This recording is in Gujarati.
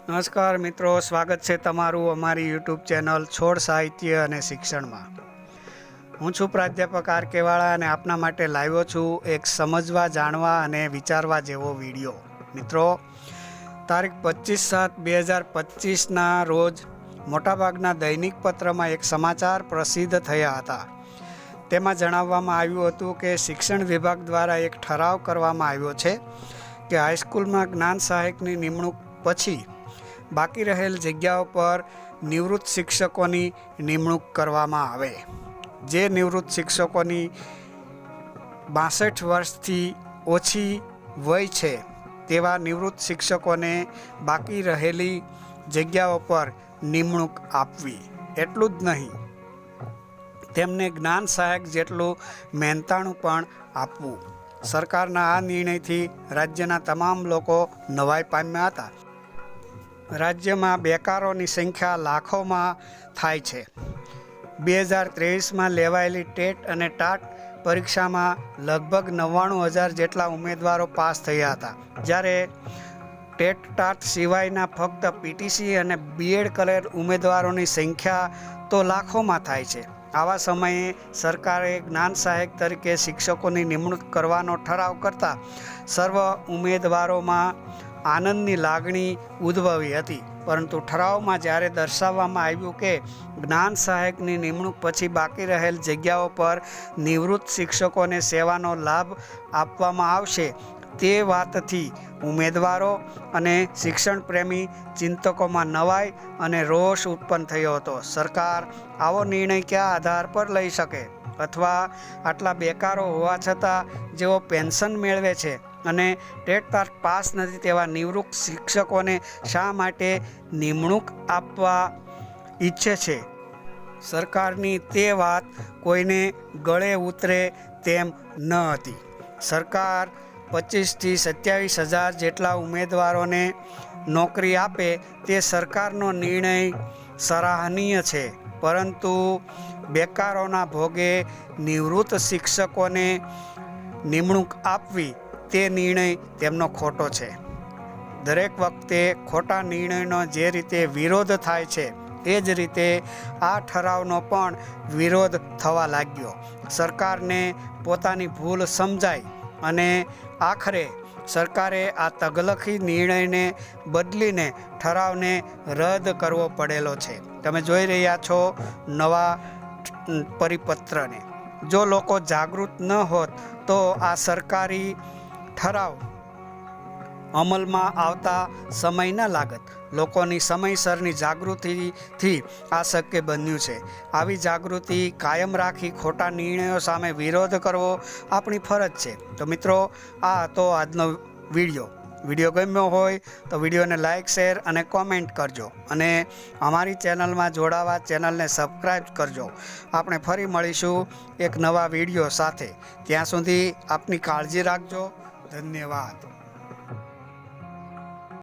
નમસ્કાર મિત્રો, સ્વાગત છે તમારું અમારી યુટ્યુબ ચેનલ છોડ સાહિત્ય અને શિક્ષણમાં। હું છું પ્રાધ્યાપક આર કેવાળા અને આપના માટે લાવ્યો છું એક સમજવા, જાણવા અને વિચારવા જેવો વિડીયો। મિત્રો, તારીખ 25/7/2025ના રોજ મોટાભાગના દૈનિક પત્રમાં એક સમાચાર પ્રસિદ્ધ થયા હતા। તેમાં જણાવવામાં આવ્યું હતું કે શિક્ષણ વિભાગ દ્વારા એક ઠરાવ કરવામાં આવ્યો છે કે હાઈસ્કૂલમાં જ્ઞાન સહાયકની નિમણૂક પછી બાકી રહેલ જગ્યાઓ પર નિવૃત્ત શિક્ષકોની નિમણૂક કરવામાં આવે। જે નિવૃત્ત શિક્ષકોની 62 વર્ષથી ઓછી વય છે તેવા નિવૃત્ત શિક્ષકોને બાકી રહેલી જગ્યાઓ પર નિમણૂક આપવી। એટલું જ નહીં, તેમને જ્ઞાન સહાયક જેટલું મહેનતાણું પણ આપવું। સરકારના આ નિર્ણયથી રાજ્યના તમામ લોકો નવાઈ પામ્યા હતા। રાજ્યમાં બેકારોની સંખ્યા લાખોમાં થાય છે। 2023માં લેવાયેલી ટેટ અને ટાટ પરીક્ષામાં લગભગ 99,000 જેટલા ઉમેદવારો પાસ થયા હતા, જ્યારે ટેટ ટાટ સિવાયના ફક્ત પીટીસી અને બીએડ કરેલ ઉમેદવારોની સંખ્યા તો લાખોમાં થાય છે। આવા સમયે સરકારે જ્ઞાન સહાયક તરીકે શિક્ષકોની નિમણૂક કરવાનો ઠરાવ કરતા સર્વ ઉમેદવારોમાં આનંદની લાગણી ઉદ્ભવી હતી, પરંતુ ઠરાવમાં જ્યારે દર્શાવવામાં આવ્યું કે જ્ઞાન સહાયકની નિમણૂક પછી બાકી રહેલ જગ્યાઓ પર નિવૃત્ત શિક્ષકોને સેવાનો લાભ આપવામાં આવશે, તે વાતથી ઉમેદવારો અને શિક્ષણ પ્રેમી ચિંતકોમાં નવાઈ અને રોષ ઉત્પન્ન થયો હતો। સરકાર આવો નિર્ણય કયા આધાર પર લઈ શકે, અથવા આટલા બેકારો હોવા છતાં જેઓ પેન્શન મેળવે છે અને ટેટ ટાટ પાસ નથી તેવા નિવૃત્ત શિક્ષકોને શા માટે નિમણૂક આપવા ઈચ્છે છે? સરકારની તે વાત કોઈને ગળે ઉતરે તેમ ન હતી। સરકાર 25,000 થી 27,000 જેટલા ઉમેદવારોને નોકરી આપે તે સરકારનો નિર્ણય સરાહનીય છે, પરંતુ બેકારોના ભોગે નિવૃત્ત શિક્ષકોને નિમણૂક આપવી તે નિર્ણય તેમનો ખોટો છે। દરેક વખતે ખોટા નિર્ણયનો જે રીતે વિરોધ થાય છે એ જ રીતે આ ઠરાવનો પણ વિરોધ થવા લાગ્યો। સરકારને પોતાની ભૂલ સમજાઈ અને આખરે સરકારે આ તગલખી નિર્ણયને બદલીને ઠરાવને રદ કરવો પડેલો છે। તમે જોઈ રહ્યા છો નવા પરિપત્રને। જો લોકો જાગૃત ન હોત તો આ સરકારી ઠરાવ અમલમાં આવતા સમય ન લાગત। લોકોની સમયસરની જાગૃતિથી આ શક્ય બન્યું છે। આવી જાગૃતિ કાયમ રાખી ખોટા નિર્ણયો સામે વિરોધ કરવો આપણી ફરજ છે। તો મિત્રો, આ હતો આજનો વિડીયો ગમ્યો હોય તો વિડીયોને લાઇક, શેર અને કોમેન્ટ કરજો, અને અમારી ચેનલમાં જોડાવા ચેનલને સબસ્ક્રાઈબ કરજો। આપણે ફરી મળીશું એક નવા વિડીયો સાથે। ત્યાં સુધી આપની કાળજી રાખજો। ધન્યવાદ।